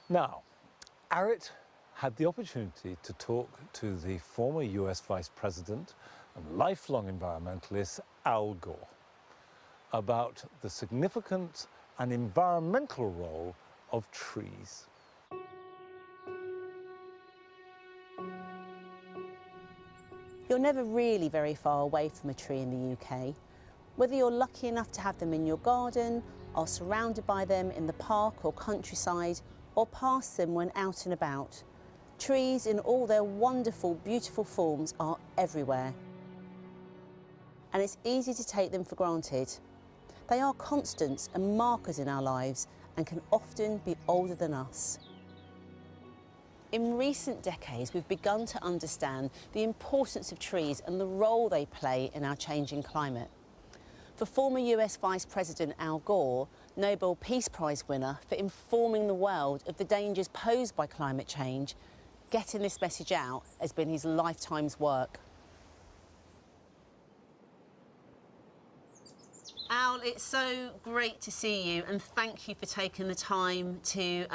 Now, Arit had the opportunity to talk to the former US Vice President and lifelong environmentalist Al Gore about the significant and environmental role of trees. You're never really very far away from a tree in the UK. Whether you're lucky enough to have them in your garden, are surrounded by them in the park or countryside, or pass them when out and about, trees in all their wonderful, beautiful forms are everywhere. And it's easy to take them for granted. They are constants and markers in our lives and can often be older than us. In recent decades, we've begun to understand the importance of trees and the role they play in our changing climate. For former US Vice President Al Gore, Nobel Peace Prize winner, for informing the world of the dangers posed by climate change, getting this message out has been his lifetime's work. Al, it's so great to see you, and thank you for taking the time to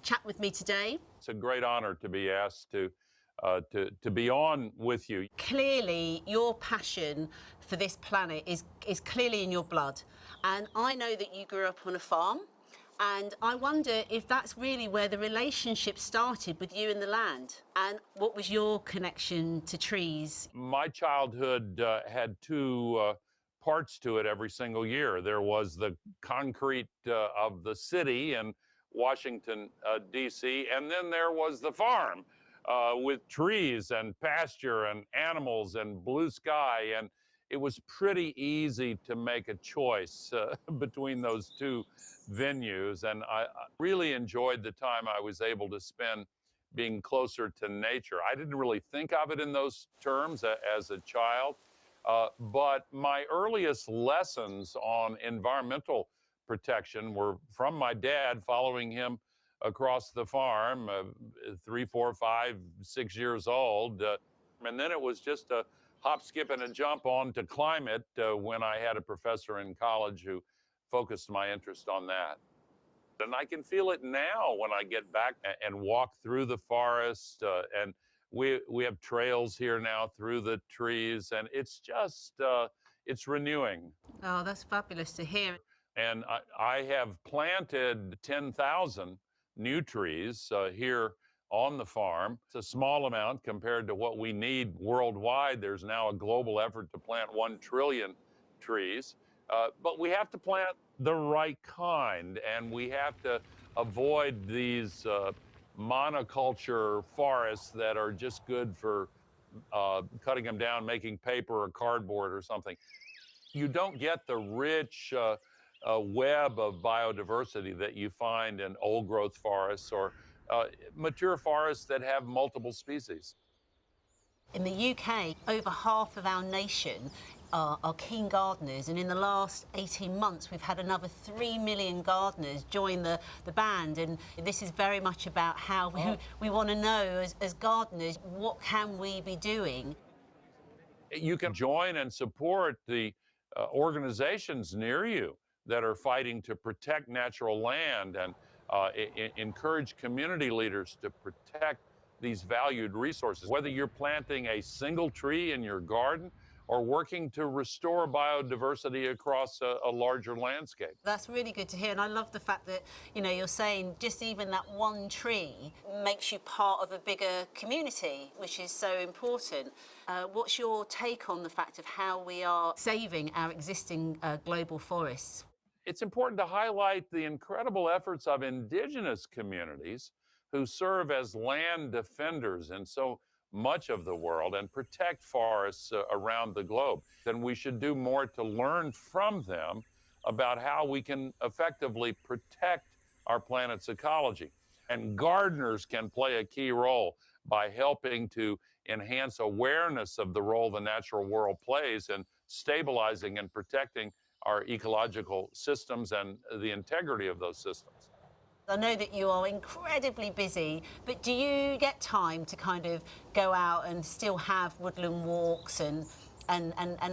chat with me today. It's a great honor to be asked to be on with you. Clearly, your passion for this planet is clearly in your blood. And I know that you grew up on a farm, and I wonder if that's really where the relationship started with you and the land. And what was your connection to trees? My childhood had two parts to it every single year. There was the concrete of the city in Washington, D.C., and then there was the farm with trees and pasture and animals and blue sky. And it was pretty easy to make a choice between those two venues. And I really enjoyed the time I was able to spend being closer to nature. I didn't really think of it in those terms as a child, but my earliest lessons on environmental protection were from my dad, following him across the farm, 3, 4, 5, 6 years old. And then it was just a hop, skip, and a jump on to climate when I had a professor in college who focused my interest on that. And I can feel it now when I get back and walk through the forest. And we have trails here now through the trees, and it's just, it's renewing. Oh, that's fabulous to hear. And I have planted 10,000 new trees here on the farm. It's a small amount compared to what we need worldwide. There's now a global effort to plant 1 trillion trees. But we have to plant the right kind, and we have to avoid these monoculture forests that are just good for cutting them down, making paper or cardboard or something. You don't get the rich web of biodiversity that you find in old growth forests or mature forests that have multiple species. In the UK, over half of our nation are keen gardeners, and in the last 18 months we've had another 3 million gardeners join the band, and this is very much about how we want to know as gardeners, what can we be doing? You can join and support the organizations near you that are fighting to protect natural land, and encourage community leaders to protect these valued resources. Whether you're planting a single tree in your garden or working to restore biodiversity across a larger landscape. That's really good to hear, and I love the fact that, you know, you're saying just even that one tree makes you part of a bigger community, which is so important. What's your take on the fact of how we are saving our existing global forests? It's important to highlight the incredible efforts of indigenous communities who serve as land defenders in so much of the world and protect forests around the globe. Then we should do more to learn from them about how we can effectively protect our planet's ecology. And gardeners can play a key role by helping to enhance awareness of the role the natural world plays in stabilizing and protecting our ecological systems and the integrity of those systems. I know that you are incredibly busy, but do you get time to kind of go out and still have woodland walks, and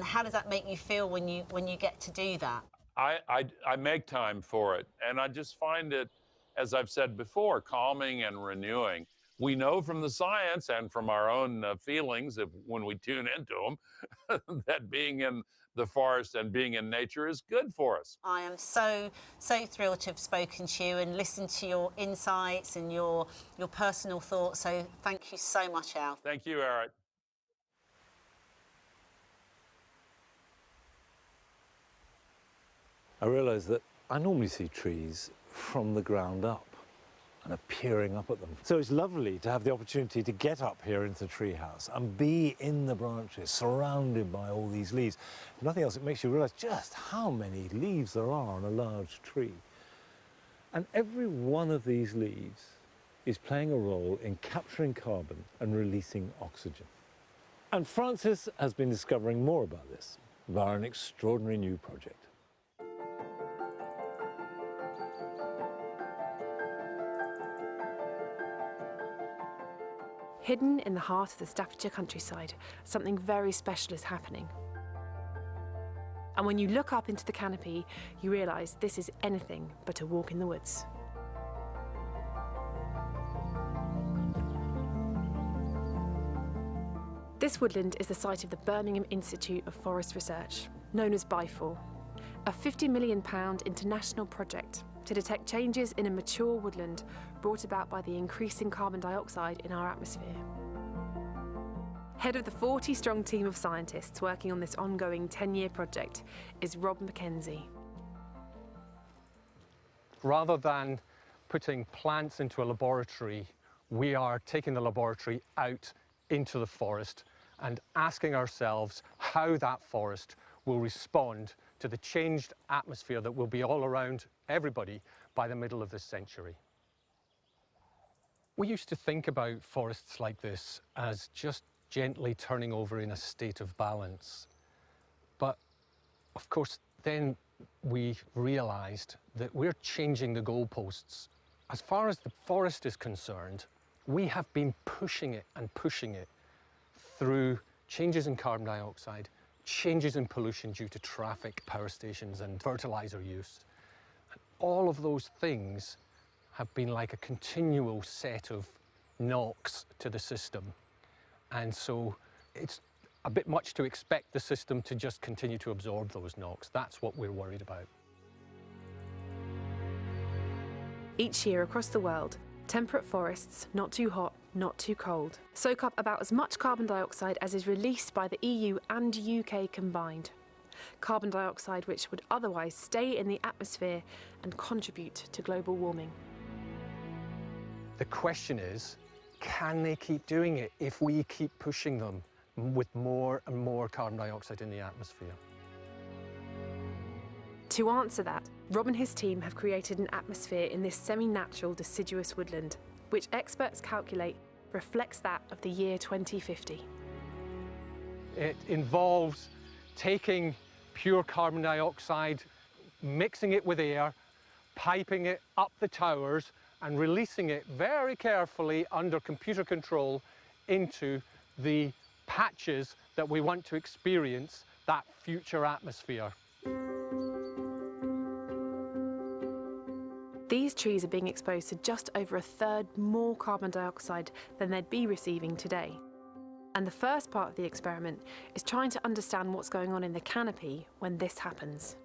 how does that make you feel when you get to do that? I make time for it, and I just find it as I've said before, calming and renewing. We know from the science and from our own feelings, when we tune into them, that being in the forest and being in nature is good for us. I am so thrilled to have spoken to you and listened to your insights and your personal thoughts. So thank you so much, Al. Thank you, Eric. I realised that I normally see trees from the ground up and are peering up at them. So it's lovely to have the opportunity to get up here into the treehouse and be in the branches, surrounded by all these leaves. If nothing else, it makes you realise just how many leaves there are on a large tree. And every one of these leaves is playing a role in capturing carbon and releasing oxygen. And Francis has been discovering more about this via an extraordinary new project. Hidden in the heart of the Staffordshire countryside, something very special is happening. And when you look up into the canopy, you realise this is anything but a walk in the woods. This woodland is the site of the Birmingham Institute of Forest Research, known as BIFOR, a £50 million international project to detect changes in a mature woodland brought about by the increasing carbon dioxide in our atmosphere. Head of the 40-strong team of scientists working on this ongoing 10-year project is Rob Mackenzie. Rather than putting plants into a laboratory, we are taking the laboratory out into the forest and asking ourselves how that forest will respond to the changed atmosphere that will be all around everybody by the middle of this century. We used to think about forests like this as just gently turning over in a state of balance. But of course, then we realized that we're changing the goalposts. As far as the forest is concerned, we have been pushing it through changes in carbon dioxide, changes in pollution due to traffic, power stations and fertilizer use. And all of those things have been like a continual set of knocks to the system. And so it's a bit much to expect the system to just continue to absorb those knocks. That's what we're worried about. Each year across the world, temperate forests, not too hot, not too cold, soak up about as much carbon dioxide as is released by the EU and UK combined. Carbon dioxide which would otherwise stay in the atmosphere and contribute to global warming. The question is, can they keep doing it if we keep pushing them with more and more carbon dioxide in the atmosphere? To answer that, Rob and his team have created an atmosphere in this semi-natural deciduous woodland, which experts calculate reflects that of the year 2050. It involves taking pure carbon dioxide, mixing it with air, piping it up the towers and releasing it very carefully under computer control into the patches that we want to experience that future atmosphere. These trees are being exposed to just over a third more carbon dioxide than they'd be receiving today. And the first part of the experiment is trying to understand what's going on in the canopy when this happens.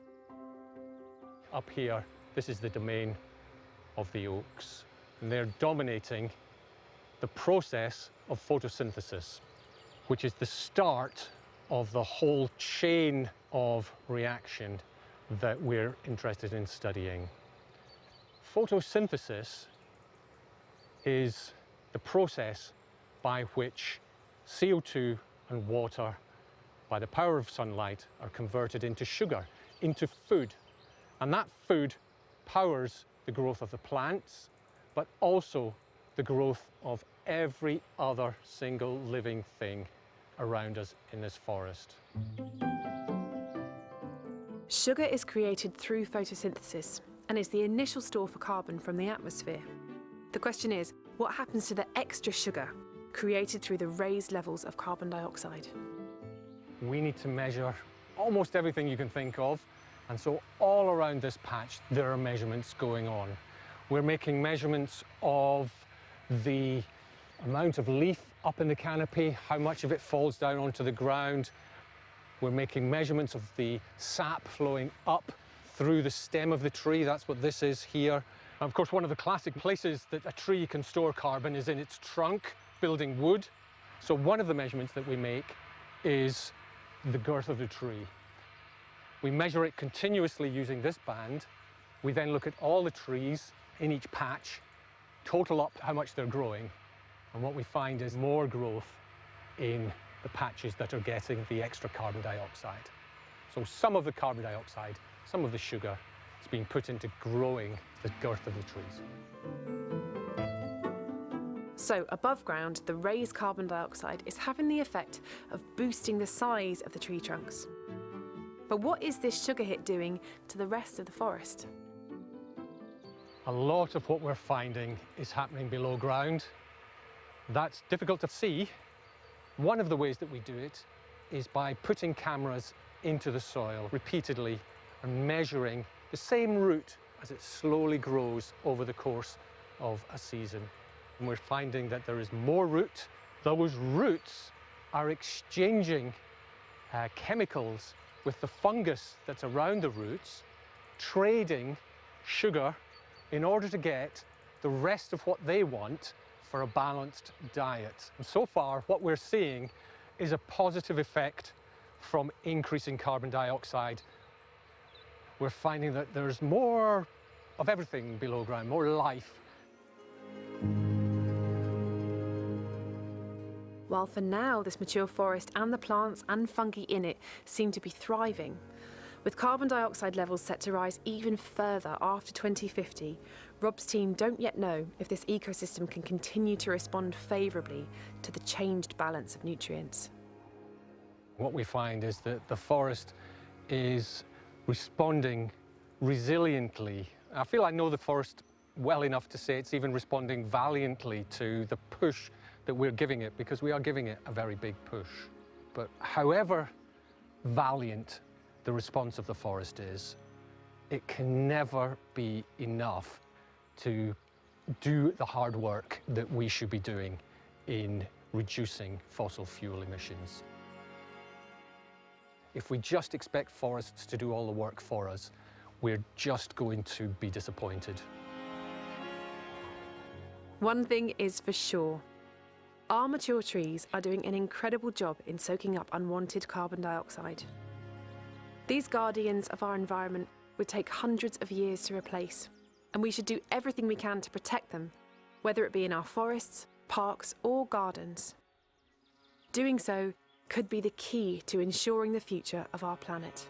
Up here, this is the domain of the oaks, and they're dominating the process of photosynthesis, which is the start of the whole chain of reaction that we're interested in studying. Photosynthesis is the process by which CO2 and water, by the power of sunlight, are converted into sugar, into food. And that food powers the growth of the plants, but also the growth of every other single living thing around us in this forest. Sugar is created through photosynthesis and is the initial store for carbon from the atmosphere. The question is, what happens to the extra sugar created through the raised levels of carbon dioxide? We need to measure almost everything you can think of, and so all around this patch there are measurements going on. We're making measurements of the amount of leaf up in the canopy, how much of it falls down onto the ground. We're making measurements of the sap flowing up through the stem of the tree. That's what this is here. And of course, one of the classic places that a tree can store carbon is in its trunk, building wood. So one of the measurements that we make is the girth of the tree. We measure it continuously using this band. We then look at all the trees in each patch, total up how much they're growing, and what we find is more growth in the patches that are getting the extra carbon dioxide. So some of the carbon dioxide, some of the sugar is being put into growing the girth of the trees. So above ground, the raised carbon dioxide is having the effect of boosting the size of the tree trunks. But what is this sugar hit doing to the rest of the forest? A lot of what we're finding is happening below ground. That's difficult to see. One of the ways that we do it is by putting cameras into the soil repeatedly and measuring the same root as it slowly grows over the course of a season. And we're finding that there is more root. Those roots are exchanging chemicals with the fungus that's around the roots, trading sugar in order to get the rest of what they want for a balanced diet. And so far, what we're seeing is a positive effect from increasing carbon dioxide. We're finding that there's more of everything below ground, more life. While for now, this mature forest and the plants and fungi in it seem to be thriving. With carbon dioxide levels set to rise even further after 2050, Rob's team don't yet know if this ecosystem can continue to respond favourably to the changed balance of nutrients. What we find is that the forest is responding resiliently. I feel I know the forest well enough to say it's even responding valiantly to the push that we're giving it, because we are giving it a very big push. But however valiant the response of the forest is, it can never be enough to do the hard work that we should be doing in reducing fossil fuel emissions. If we just expect forests to do all the work for us, we're just going to be disappointed. One thing is for sure. Our mature trees are doing an incredible job in soaking up unwanted carbon dioxide. These guardians of our environment would take hundreds of years to replace, and we should do everything we can to protect them, whether it be in our forests, parks, or gardens. Doing so could be the key to ensuring the future of our planet.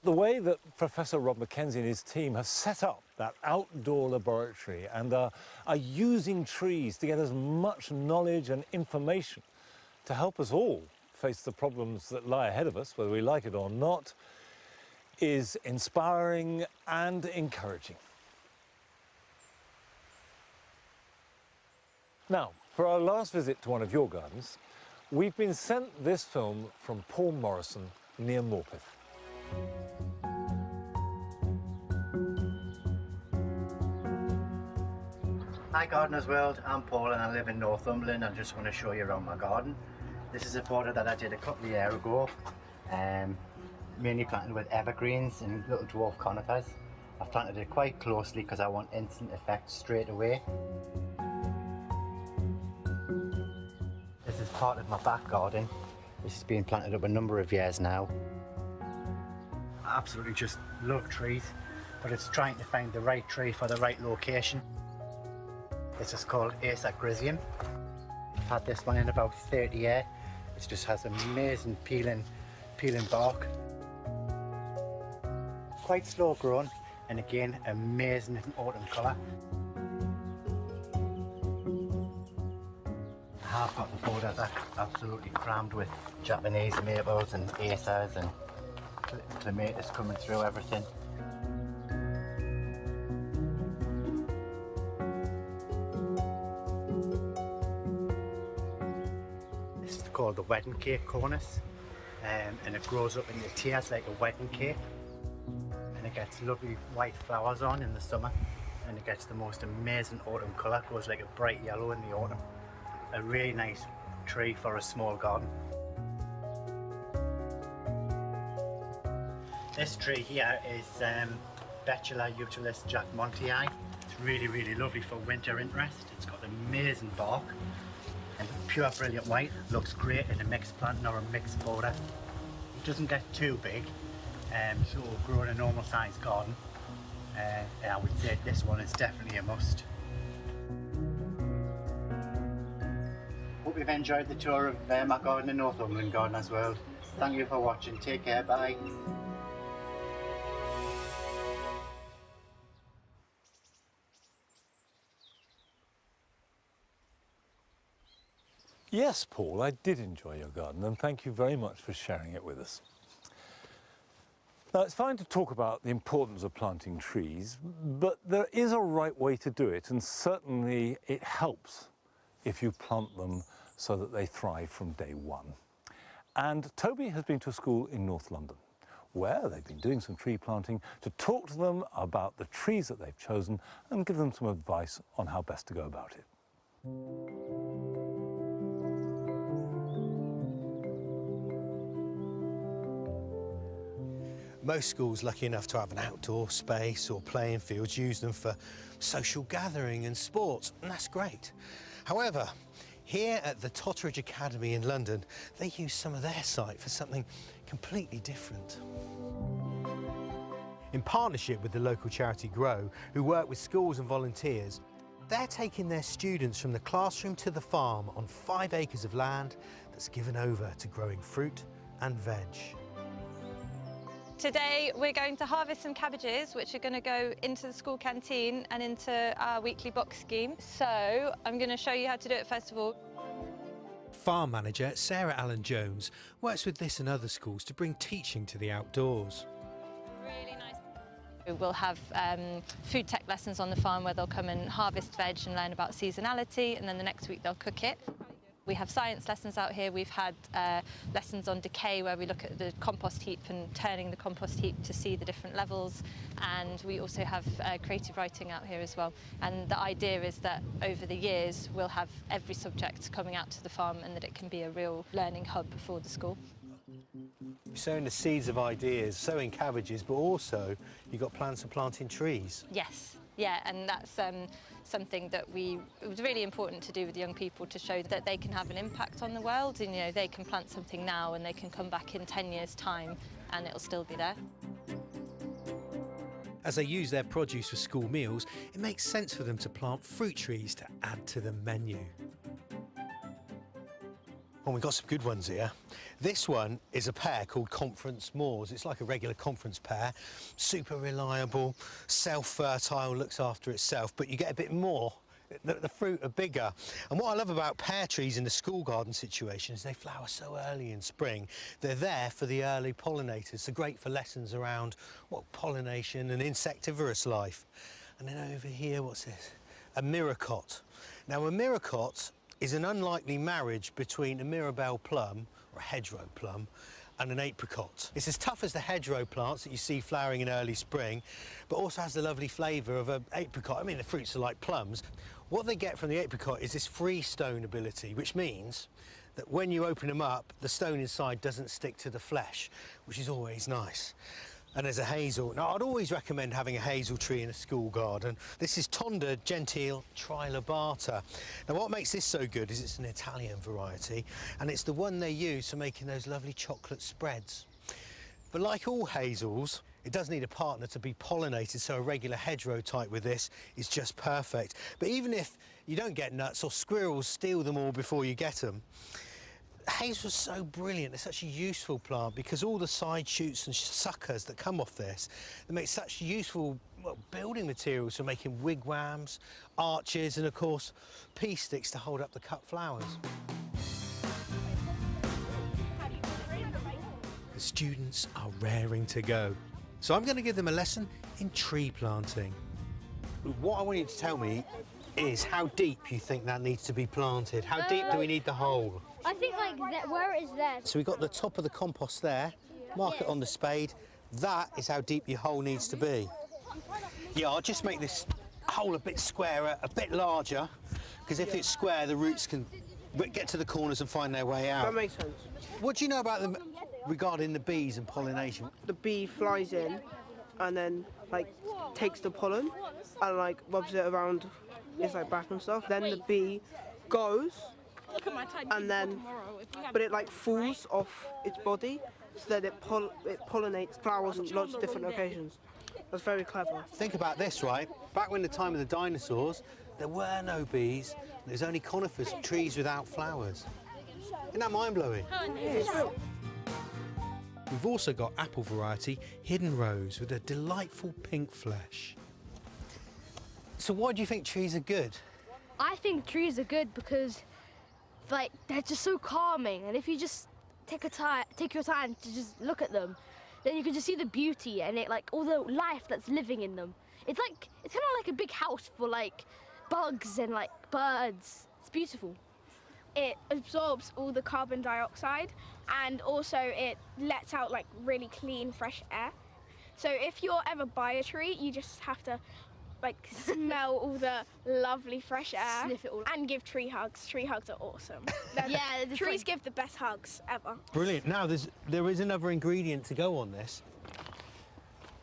The way that Professor Rob Mackenzie and his team have set up that outdoor laboratory and are using trees to get as much knowledge and information to help us all face the problems that lie ahead of us, whether we like it or not, is inspiring and encouraging. Now, for our last visit to one of your gardens, we've been sent this film from Paul Morrison near Morpeth. Hi Gardeners World, I'm Paul and I live in Northumberland. I just want to show you around my garden. This is a border that I did a couple of years ago, mainly planted with evergreens and little dwarf conifers. I've planted it quite closely because I want instant effect straight away. This is part of my back garden. This has been planted up a number of years now. I absolutely just love trees, but it's trying to find the right tree for the right location. This is called Acer Griseum. I've had this one in about 30 years. It just has amazing peeling bark. Quite slow grown, and again, amazing autumn colour. I've got the borders absolutely crammed with Japanese maples and acers and clematis coming through everything. called the wedding cake cornice, and it grows up into tiers like a wedding cake, and it gets lovely white flowers on in the summer, and it gets the most amazing autumn colour. It goes like a bright yellow in the autumn. A really nice tree for a small garden. This tree here is Betula utilis jackmontii. It's really, really lovely for winter interest. It's got amazing bark and pure brilliant white. Looks great in a mixed planting or a mixed border. It doesn't get too big, so it will grow in a normal sized garden. And I would say this one is definitely a must. Hope you've enjoyed the tour of my garden in Northumberland Gardeners World. Thank you for watching. Take care. Bye. Yes, Paul, I did enjoy your garden, and thank you very much for sharing it with us. Now, it's fine to talk about the importance of planting trees, but there is a right way to do it, and certainly it helps if you plant them so that they thrive from day one. And Toby has been to a school in North London, where they've been doing some tree planting, to talk to them about the trees that they've chosen and give them some advice on how best to go about it. Most schools lucky enough to have an outdoor space or playing fields use them for social gathering and sports, and that's great. However, here at the Totteridge Academy in London, they use some of their site for something completely different. In partnership with the local charity Grow, who work with schools and volunteers, they're taking their students from the classroom to the farm on 5 acres of land that's given over to growing fruit and veg. Today we're going to harvest some cabbages which are going to go into the school canteen and into our weekly box scheme. So I'm going to show you how to do it first of all. Farm manager Sarah Allen-Jones works with this and other schools to bring teaching to the outdoors. Really nice. We'll have food tech lessons on the farm where they'll come and harvest veg and learn about seasonality, and then the next week they'll cook it. We have science lessons out here. We've had lessons on decay where we look at the compost heap and turning the compost heap to see the different levels. And we also have creative writing out here as well. And the idea is that over the years we'll have every subject coming out to the farm and that it can be a real learning hub for the school. Sowing the seeds of ideas, sowing cabbages, but also you've got plans for planting trees. Yes. Yeah, and that's something that it was really important to do with young people, to show that they can have an impact on the world, and they can plant something now and they can come back in 10 years' time and it'll still be there. As they use their produce for school meals, it makes sense for them to plant fruit trees to add to the menu. Well, we've got some good ones here. This one is a pear called Conference Moors. It's like a regular conference pear, super reliable, self-fertile, looks after itself, but you get a bit more. The fruit are bigger. And what I love about pear trees in the school garden situation is they flower so early in spring. They're there for the early pollinators, so great for lessons around pollination and insectivorous life. And then over here, what's this? A miracot. Now, a miracot is an unlikely marriage between a Mirabelle plum, or a hedgerow plum, and an apricot. It's as tough as the hedgerow plants that you see flowering in early spring, but also has the lovely flavour of an apricot. I mean, the fruits are like plums. What they get from the apricot is this freestone ability, which means that when you open them up, the stone inside doesn't stick to the flesh, which is always nice. And there's a hazel. Now, I'd always recommend having a hazel tree in a school garden. This is Tonda gentile trilobata. Now, what makes this so good is it's an Italian variety, and it's the one they use for making those lovely chocolate spreads. But like all hazels, it does need a partner to be pollinated, so a regular hedgerow type with this is just perfect. But even if you don't get nuts or squirrels steal them all before you get them, hazel's so brilliant. It's such a useful plant because all the side shoots and suckers that come off this, they make such useful building materials for making wigwams, arches, and of course pea sticks to hold up the cut flowers. The students are raring to go, so I'm going to give them a lesson in tree planting. What I want you to tell me is how deep you think that needs to be planted. How deep do we need the hole? I think like that, where it is there. So we've got the top of the compost there, mark it on the spade. That is how deep your hole needs to be. Yeah, I'll just make this hole a bit squarer, a bit larger, because if it's square, the roots can get to the corners and find their way out. That makes sense. What do you know about them regarding the bees and pollination? The bee flies in and then like takes the pollen and like rubs it around its like back and stuff. Then the bee goes and then, but it like falls off its body so that it pollinates flowers in lots of different locations. That's very clever. Think about this, right? Back when the time of the dinosaurs, there were no bees. There's only conifers, trees without flowers. Isn't that mind-blowing? We've also got apple variety Hidden Rose with a delightful pink flesh. So why do you think trees are good? I think trees are good because, like, they're just so calming, and if you just take your time to just look at them, then you can just see the beauty and it, like, all the life that's living in them. It's kind of like a big house for like bugs and like birds. It's beautiful. It absorbs all the carbon dioxide and also it lets out like really clean, fresh air. So if you're ever by a tree, you just have to like smell all the lovely fresh air. Sniff it all. And give tree hugs. Tree hugs are awesome. Yeah, trees give the best hugs ever. Brilliant. Now, there is another ingredient to go on this.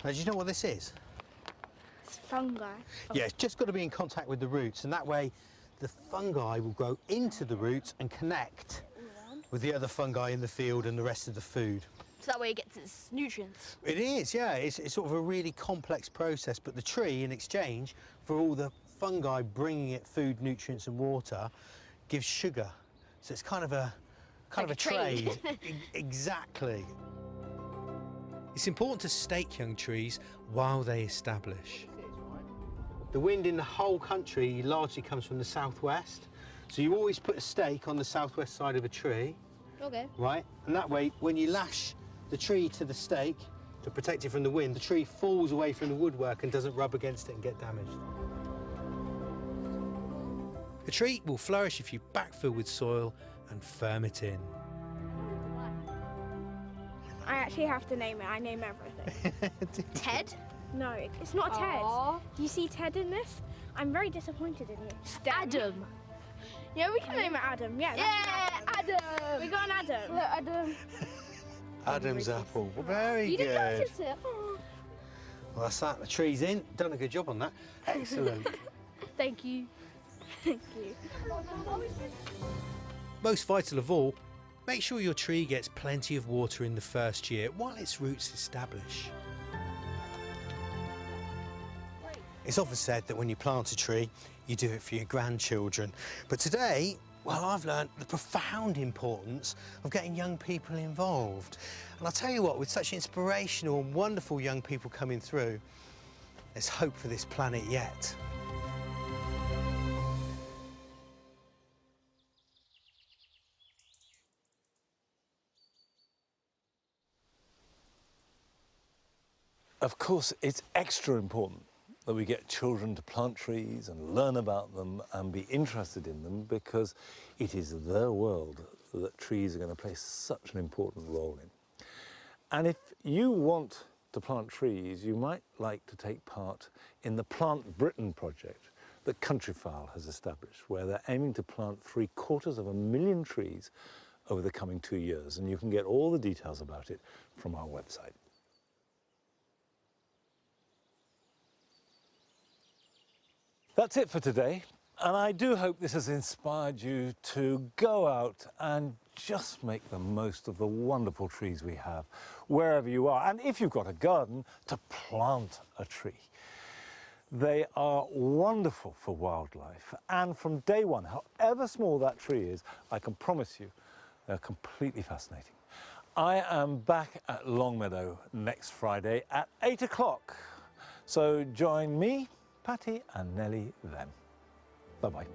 Now, do you know what this is? It's fungi. Yeah, it's just got to be in contact with the roots, and that way the fungi will grow into the roots and connect with the other fungi in the field and the rest of the food. So that way it gets its nutrients. It is, yeah. It's sort of a really complex process, but the tree, in exchange for all the fungi bringing it food, nutrients and water, gives sugar. So it's kind of a trade. Exactly. It's important to stake young trees while they establish. The wind in the whole country largely comes from the southwest, so you always put a stake on the southwest side of a tree. Okay. Right? And that way, when you lash the tree to the stake to protect it from the wind, the tree falls away from the woodwork and doesn't rub against it and get damaged. A tree will flourish if you backfill with soil and firm it in. I actually have to name it. I name everything. Ted? No, it's not Ted. Aww. Do you see Ted in this? I'm very disappointed in you. Adam. Yeah, we can name it Adam. Yeah, Adam. We got an Adam. Look, Adam. Adam's apple. Very You good. didn't notice it. Oh. Well, that's that. The tree's in. Done a good job on that. Excellent. Thank you. Thank you. Most vital of all, make sure your tree gets plenty of water in the first year while its roots establish. It's often said that when you plant a tree, you do it for your grandchildren. But today, well, I've learned the profound importance of getting young people involved. And I'll tell you what, with such inspirational and wonderful young people coming through, there's hope for this planet yet. Of course, it's extra important that we get children to plant trees and learn about them and be interested in them, because it is their world that trees are going to play such an important role in. And if you want to plant trees, you might like to take part in the Plant Britain project that Countryfile has established, where they're aiming to plant 750,000 trees over the coming 2 years. And you can get all the details about it from our website. That's it for today, and I do hope this has inspired you to go out and just make the most of the wonderful trees we have, wherever you are. And if you've got a garden, to plant a tree. They are wonderful for wildlife, and from day one, however small that tree is, I can promise you, they're completely fascinating. I am back at Longmeadow next Friday at 8 o'clock, so join me, Patty and Nellie then. Bye-bye.